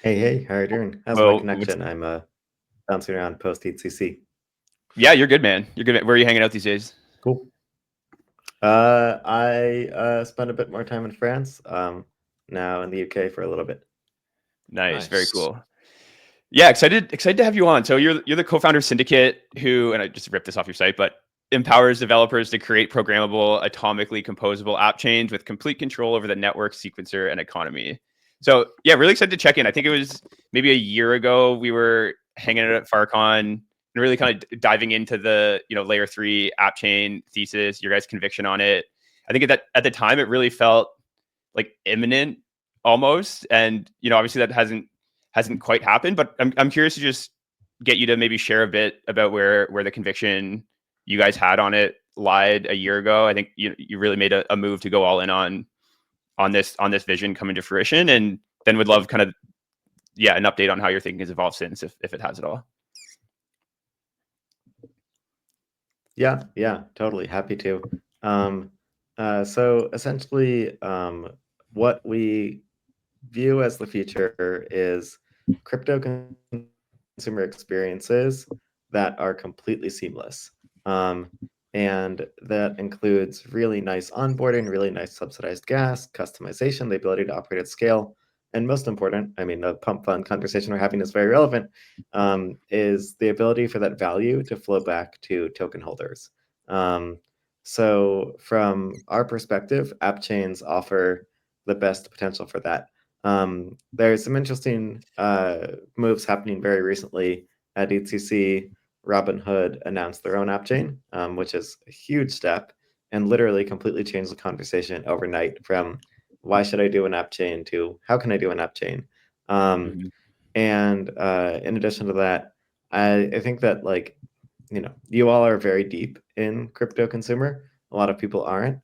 Hey, how are you doing? How's my Well, what's connection? I'm bouncing around post ECC. yeah, you're good, man. You're good. Where are you hanging out these days? Cool. I spent a bit more time in France. Now in the UK for a little bit. Nice, very Nice. cool. Yeah, excited to have you on. So you're the co-founder of Syndicate, who, and I just ripped this off your site, but empowers developers to create programmable, atomically composable app chains with complete control over the network, sequencer, and economy. So yeah, really excited to check in. I think it was maybe a year ago we were hanging out at FarCon and really kind of diving into the layer three app chain thesis, your guys' conviction on it. I think at the time it really felt like imminent almost, and obviously that hasn't quite happened. But I'm curious to just get you to maybe share a bit about where the conviction you guys had on it lied a year ago. I think you really made a move to go all in on this vision coming to fruition, and then would love kind of an update on how your thinking has evolved since, if it has at all. Yeah, totally. Happy to. Um, so essentially, what we view as the future is crypto consumer experiences that are completely seamless. Um, and that includes really nice onboarding, really nice subsidized gas, customization, the ability to operate at scale. And most important, I mean, the pump fund conversation we're having is very relevant, is the ability for that value to flow back to token holders. Um, so, from our perspective, app chains offer the best potential for that. There's some interesting moves happening very recently at ETC. Robinhood announced their own app chain, which is a huge step and literally completely changed the conversation overnight from why should I do an app chain to how can I do an app chain. Um, Mhm. and in addition to that, I think that you all are very deep in crypto consumer. A lot of people aren't.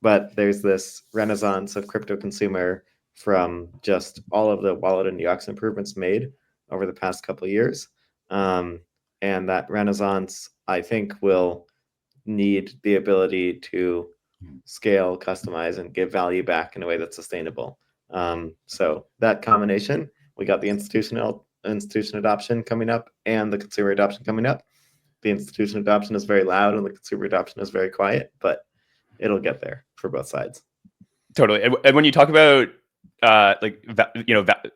But there's this renaissance of crypto consumer from just all of the wallet and UX improvements made over the past couple of years. Um, and that renaissance, I think, will need the ability to scale, customize, and give value back in a way that's sustainable. So that combination, we got the institution adoption coming up and the consumer adoption coming up. The institution adoption is very loud and the consumer adoption is very quiet, but it'll get there for both sides. Totally. And when you talk about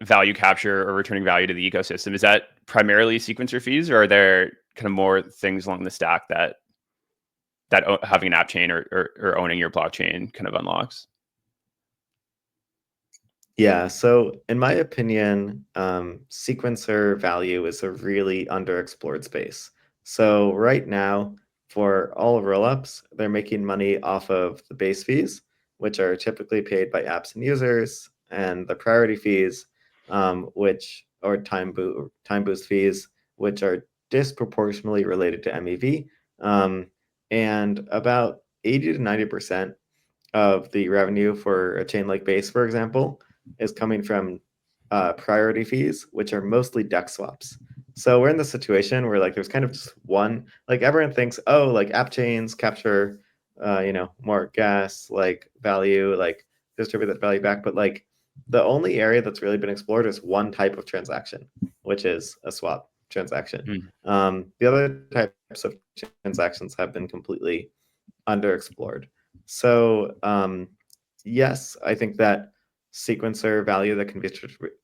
value capture or returning value to the ecosystem, is that primarily sequencer fees, or are there kind of more things along the stack that having an app chain or owning your blockchain kind of unlocks? Yeah, so in my opinion, sequencer value is a really underexplored space. So right now, for all rollups, they're making money off of the base fees, which are typically paid by apps and users, and the priority fees, which or time boost fees, which are disproportionately related to MEV, and about 80 to 90% of the revenue for a chain like Base, for example, is coming from priority fees, which are mostly DEX swaps. So we're in the situation where there's kind of just one, everyone thinks, oh, app chains capture, more gas, value, distribute that value back. But the only area that's really been explored is one type of transaction, which is a swap transaction. Mm. The other types of transactions have been completely underexplored. So yes, I think that sequencer value that can be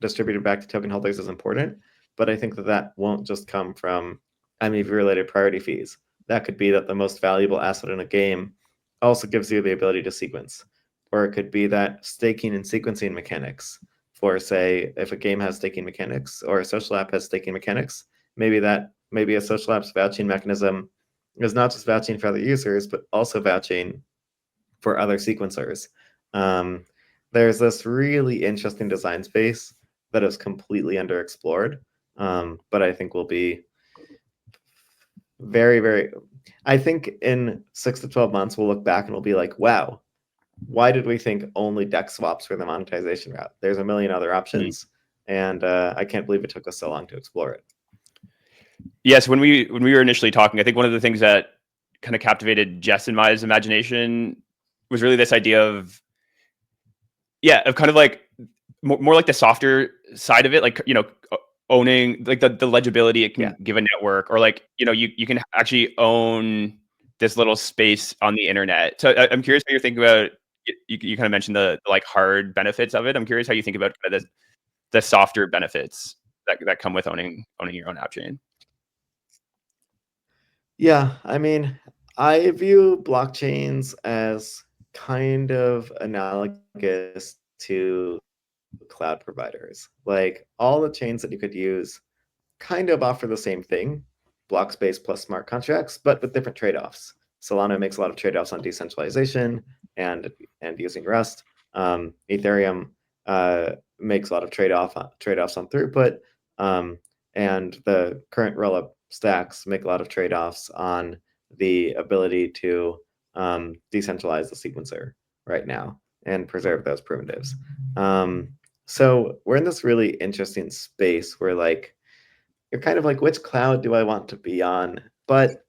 distributed back to token holders is important, but I think that won't just come from MEV-related priority fees. That could be that the most valuable asset in a game also gives you the ability to sequence, or it could be that staking and sequencing mechanics. For say, if a game has staking mechanics or a social app has staking mechanics, maybe a social app's vouching mechanism is not just vouching for other users, but also vouching for other sequencers. Um, there's this really interesting design space that is completely underexplored, but I think will be very, very. I think in 6 to 12 months, we'll look back and we'll be like, wow, why did we think only DEX swaps were the monetization route? There's a million other options, and I can't believe it took us so long to explore it. Yes, when we were initially talking, I think one of the things that kind of captivated Jess and Maya's imagination was really this idea of kind of like more like the softer side of it, like, owning like the legibility it Yeah. can give a network, or like, you can actually own this little space on the internet. So I'm curious how you're thinking about, you kind of mentioned the like hard benefits of it. I'm curious how you think about kind of the softer benefits that come with owning your own app chain. Yeah, I mean, I view blockchains as kind of analogous to cloud providers. Like all the chains that you could use kind of offer the same thing, block space plus smart contracts, but with different trade-offs. Solana makes a lot of trade-offs on decentralization and using Rust. Ethereum makes a lot of trade-offs on throughput, um, and the current rollup stacks make a lot of trade-offs on the ability to decentralize the sequencer right now and preserve those primitives. So we're in this really interesting space where like you're kind of like, which cloud do I want to be on? But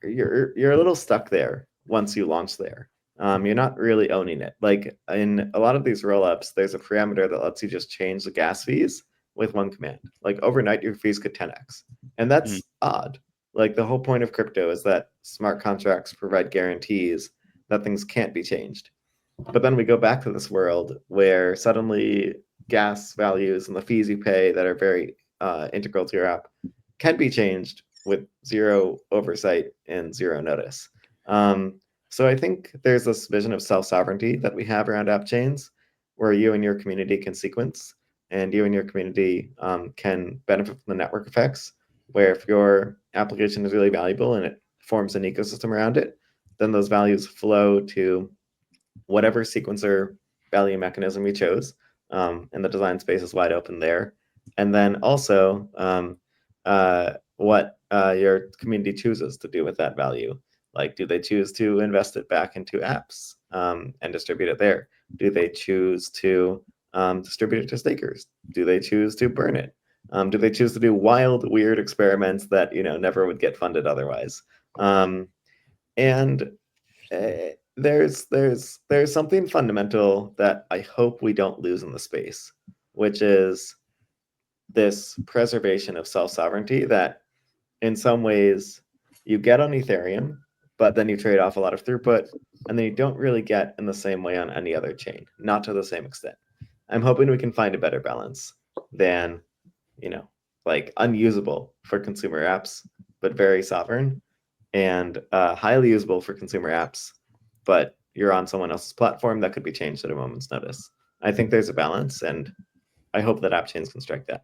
you're a little stuck there once you launch there. You're not really owning it. Like in a lot of these rollups, there's a parameter that lets you just change the gas fees with one command. Like overnight, your fees could 10x, and Mhm. that's odd. Like the whole point of crypto is that smart contracts provide guarantees that things can't be changed. But then we go back to this world where suddenly gas values and the fees you pay that are very integral to your app can be changed with zero oversight and zero notice. So I think there's this vision of self-sovereignty that we have around app chains where you and your community can sequence and you and your community can benefit from the network effects, where if your application is really valuable and it forms an ecosystem around it, then those values flow to whatever sequencer value mechanism you chose, and the design space is wide open there. And then also what your community chooses to do with that value. Like, do they choose to invest it back into apps and distribute it there? Do they choose to distribute it to stakers? Do they choose to burn it? Do they choose to do wild, weird experiments that never would get funded otherwise? And there's something fundamental that I hope we don't lose in the space, which is this preservation of self-sovereignty that in some ways you get on Ethereum, but then you trade off a lot of throughput, and then you don't really get in the same way on any other chain, not to the same extent. I'm hoping we can find a better balance than, like unusable for consumer apps, but very sovereign, and highly usable for consumer apps, but you're on someone else's platform that could be changed at a moment's notice. I think there's a balance, and I hope that app chains can strike that.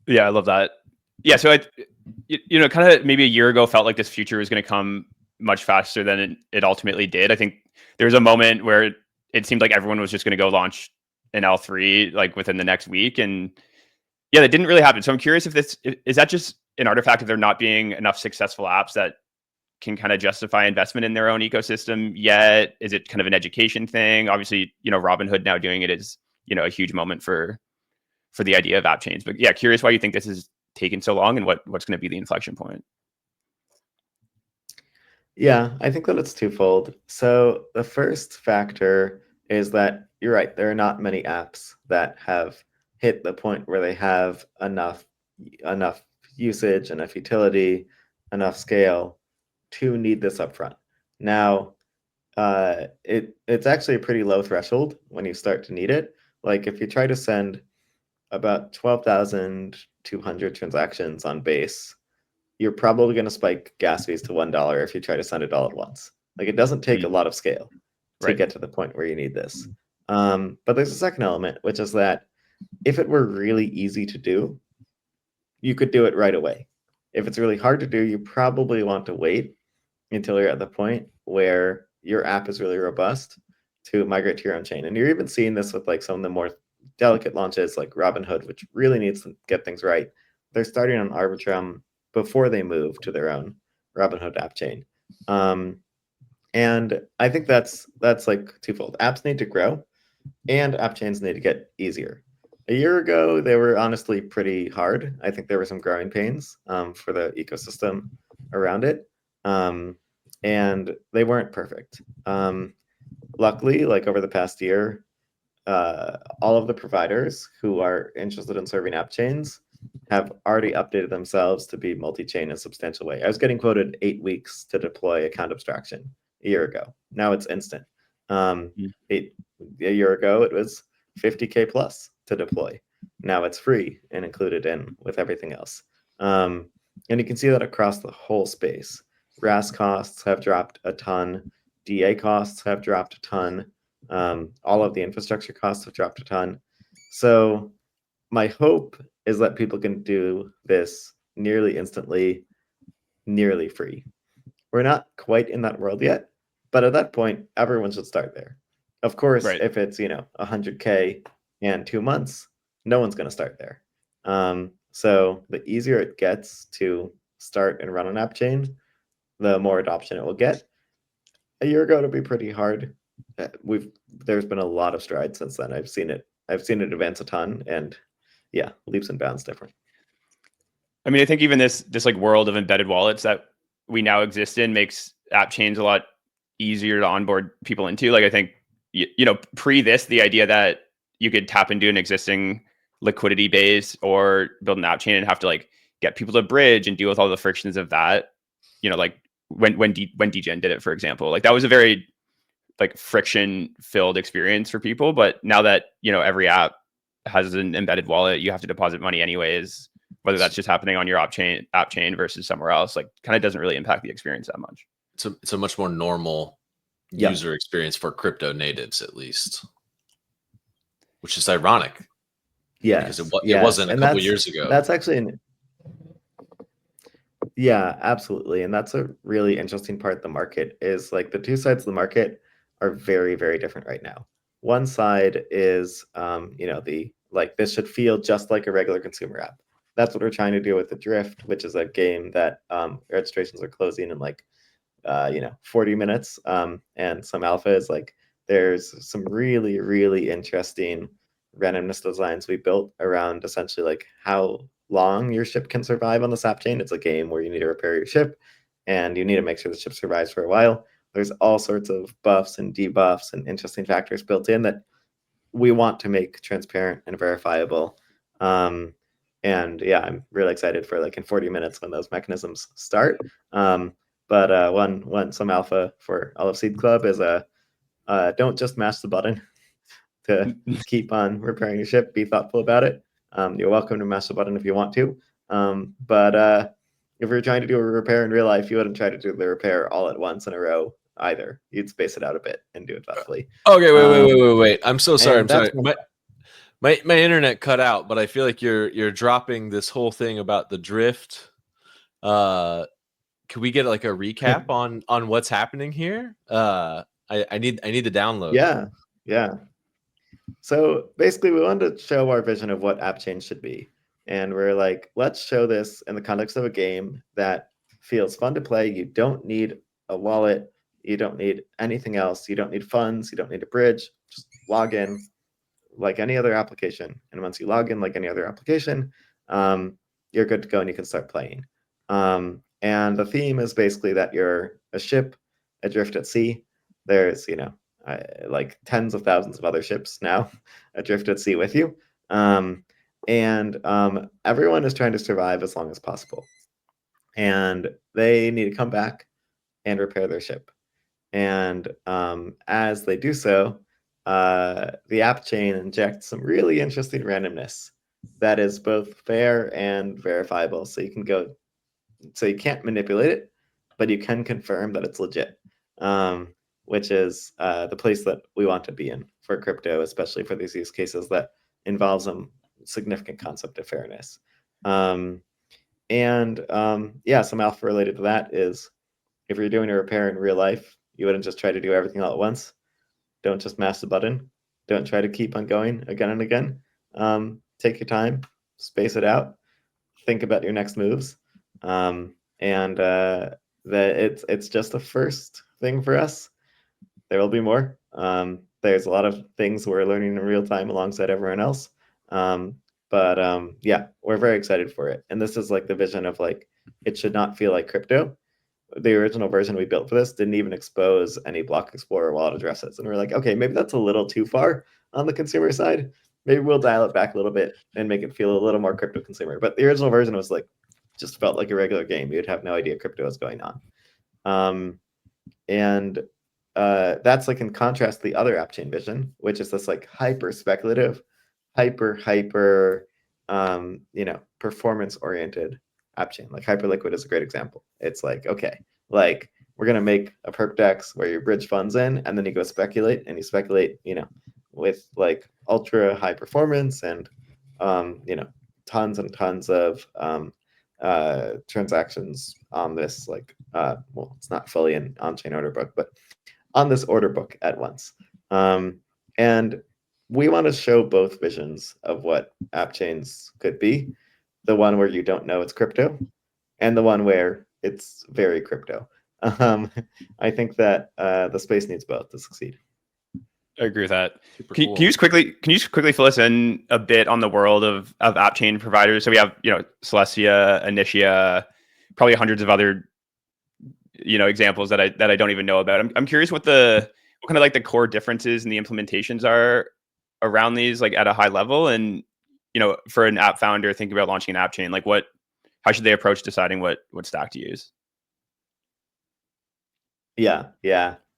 Yeah, I love that. Yeah, so kind of maybe a year ago felt like this future was going to come much faster than it ultimately did. I think there was a moment where it seemed like everyone was just going to go launch an L3 like within the next week, and yeah, that didn't really happen. So I'm curious if this is that just an artifact of there not being enough successful apps that can kind of justify investment in their own ecosystem yet? Is it kind of an education thing? Obviously, Robinhood now doing it is, a huge moment for the idea of app chains. But yeah, curious why you think this is taking so long and what's going to be the inflection point. Yeah, I think that it's twofold. So the first factor is that you're right, there are not many apps that have hit the point where they have enough usage, enough utility, enough scale to need this upfront. Now, it's actually a pretty low threshold when you start to need it. Like if you try to send about 12,200 transactions on base, you're probably going to spike gas fees to $1 if you try to send it all at once. Like it doesn't take a lot of scale to Right. get to the point where you need this. But there's a second element, which is that if it were really easy to do, you could do it right away. If it's really hard to do, you probably want to wait until you're at the point where your app is really robust to migrate to your own chain. And you're even seeing this with like some of the more delicate launches like Robinhood, which really needs to get things right. They're starting on Arbitrum before they move to their own Robinhood app chain. And I think that's like twofold. Apps need to grow and app chains need to get easier. A year ago, they were honestly pretty hard. I think there were some growing pains for the ecosystem around it, and they weren't perfect. Luckily, like over the past year, all of the providers who are interested in serving app chains have already updated themselves to be multi-chain in a substantial way. I was getting quoted 8 weeks to deploy account abstraction a year ago. Now it's instant. A year ago, it was 50K plus to deploy. Now it's free and included in with everything else. And you can see that across the whole space. RAS costs have dropped a ton. DA costs have dropped a ton. All of the infrastructure costs have dropped a ton. So my hope is that people can do this nearly instantly, nearly free. We're not quite in that world yet, but at that point, everyone should start there. Of course, Right. if it's 100K and 2 months, no one's going to start there. So the easier it gets to start and run an app chain, the more adoption it will get. A year ago, it'll be pretty hard. There's been a lot of strides since then. I've seen it advance a ton, and yeah, leaps and bounds different. I mean, I think even this like world of embedded wallets that we now exist in makes app chains a lot easier to onboard people into. Like, I think pre this, the idea that you could tap into an existing liquidity base or build an app chain and have to like get people to bridge and deal with all the frictions of that, like when DGen did it, for example, like that was a very like friction filled experience for people. But now that every app has an embedded wallet, you have to deposit money anyways, whether that's just happening on your app chain versus somewhere else, like kind of doesn't really impact the experience that much. It's a much more normal user experience for crypto natives, at least, which is ironic. Yeah, because it wasn't a couple years ago. That's actually yeah, absolutely. And that's a really interesting part of the market is like the two sides of the market are very, very different right now. One side is, this should feel just like a regular consumer app. That's what we're trying to do with the Drift, which is a game that registrations are closing in 40 minutes. And some alpha is like, there's some really, really interesting randomness designs we built around essentially like how long your ship can survive on this app chain. It's a game where you need to repair your ship and you need to make sure the ship survives for a while. There's all sorts of buffs and debuffs and interesting factors built in that we want to make transparent and verifiable. And yeah, I'm really excited for like in 40 minutes when those mechanisms start. But some alpha for all of Seed Club is don't just mash the button to keep on repairing your ship. Be thoughtful about it. You're welcome to mash the button if you want to. But if you're trying to do a repair in real life, you wouldn't try to do the repair all at once in a row either. You'd space it out a bit and do it thoughtfully. Okay, wait. I'm so sorry. I'm sorry. My internet cut out, but I feel like you're dropping this whole thing about the Drift. Could we get like a recap on what's happening here? I need the download. Yeah. So basically, we wanted to show our vision of what app chains should be, and we're like, let's show this in the context of a game that feels fun to play. You don't need a wallet. You don't need anything else. You don't need funds. You don't need a bridge. Just log in like any other application, and once you log in like any other application, you're good to go and you can start playing. And the theme is basically that you're a ship adrift at sea. There's, like tens of thousands of other ships now adrift at sea with you. And everyone is trying to survive as long as possible. And they need to come back and repair their ship. And as they do so, the app chain injects some really interesting randomness that is both fair and verifiable. So you can't manipulate it, but you can confirm that it's legit, which is the place that we want to be in for crypto, especially for these use cases that involve some significant concept of fairness. Some alpha related to that is if you're doing a repair in real life, you wouldn't just try to do everything all at once. Don't just mash the button. Don't try to keep on going again and again. Take your time, space it out, think about your next moves. That it's just the first thing for us. There will be more. There's a lot of things we're learning in real time alongside everyone else. We're very excited for it. And this is like the vision of like, it should not feel like crypto. the original version we built for this didn't even expose any block explorer wallet addresses. And we're like, okay, maybe that's a little too far on the consumer side. Maybe we'll dial it back a little bit and make it feel a little more crypto consumer. But the original version was like, just felt like a regular game. You'd have no idea crypto was going on. And that's like in contrast to the other app chain vision, which is this like hyper speculative, hyper, performance oriented app chain. Like Hyperliquid is a great example. It's like, okay, like we're gonna make a perp dex where you bridge funds in, and then you go speculate, and you speculate, with like ultra high performance and tons and tons of transactions on this like well, it's not fully an on-chain order book, but on this order book at once. And we want to show both visions of what app chains could be. The one where you don't know it's crypto, and the one where it's very crypto. I think that the space needs both to succeed. I agree with that. Can you just quickly fill us in a bit on the world of app chain providers? So we have, Celestia, Initia, probably hundreds of other, examples that I don't even know about. I'm curious what kind of like the core differences in the implementations are around these, like at a high level. And, for an app founder thinking about launching an app chain, like how should they approach deciding what stack to use? Yeah.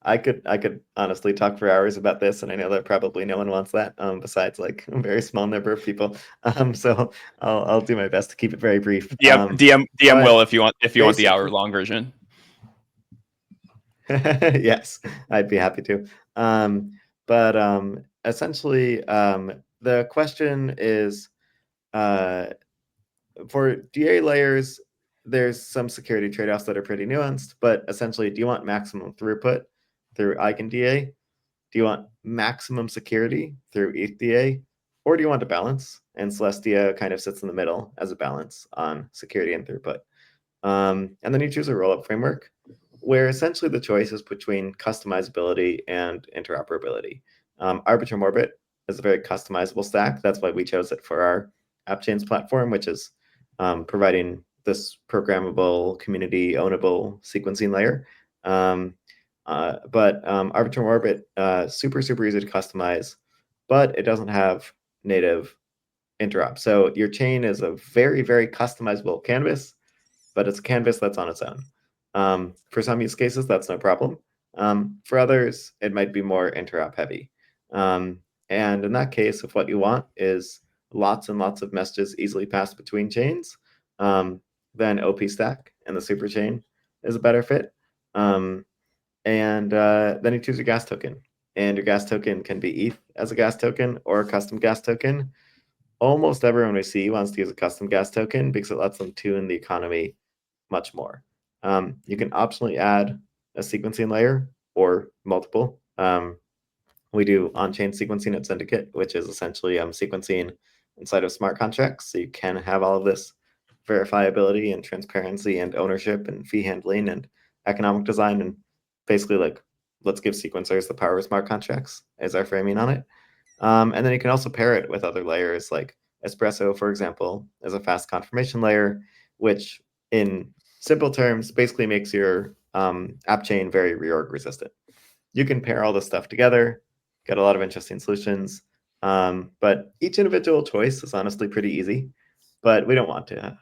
I could honestly talk for hours about this, and I know that probably no one wants that, besides like a very small number of people. So I'll do my best to keep it very brief. DM Will if you want the hour-long version. Yes, I'd be happy to. But essentially, the question is, for DA layers, there's some security trade-offs that are pretty nuanced, but essentially, do you want maximum throughput through EigenDA? Do you want maximum security through ETHDA? Or do you want a balance? And Celestia kind of sits in the middle as a balance on security and throughput. And then you choose a rollup framework where essentially the choice is between customizability and interoperability. Arbitrum Orbit is a very customizable stack. That's why we chose it for our app chains platform, which is providing this programmable, community ownable sequencing layer. But Arbitrum Orbit, super easy to customize, but it doesn't have native interop. So your chain is a very customizable canvas, but it's a canvas that's on its own. For some use cases, that's no problem. For others, it might be more interop heavy. And in that case, if what you want is lots and lots of messages easily passed between chains, then OP Stack and the super chain is a better fit. And then you choose your gas token. And your gas token can be ETH as a gas token or a custom gas token. Almost everyone we see wants to use a custom gas token because it lets them tune the economy much more. You can optionally add a sequencing layer or multiple. We do on-chain sequencing at Syndicate, which is essentially sequencing inside of smart contracts. So you can have all of this verifiability and transparency and ownership and fee handling and economic design. And basically, like, let's give sequencers the power of smart contracts is our framing on it. And then you can also pair it with other layers like Espresso, for example, as a fast confirmation layer, which in simple terms basically makes your app chain very reorg resistant. You can pair all this stuff together, get a lot of interesting solutions. But each individual choice is honestly pretty easy. But we don't want to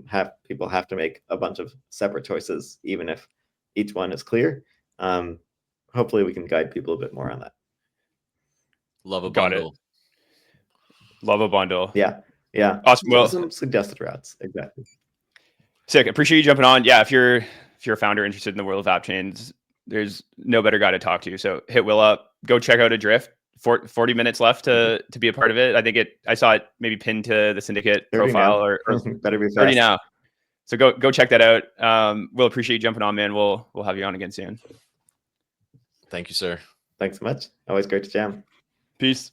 have people have to make a bunch of separate choices, even if each one is clear. Hopefully we can guide people a bit more on that. Love a bundle. Love a bundle. Yeah. Awesome. Well, some suggested routes. Exactly. Sick. Appreciate you jumping on. Yeah, if you're a founder interested in the world of app chains, there's no better guy to talk to. So hit Will up. Go check out Adrift. 40 minutes left to be a part of it. I think I saw it maybe pinned to the Syndicate profile or better be fast. 30 now. So go check that out. We'll appreciate you jumping on, man. We'll have you on again soon. Thank you, sir. Thanks so much. Always great to jam. Peace.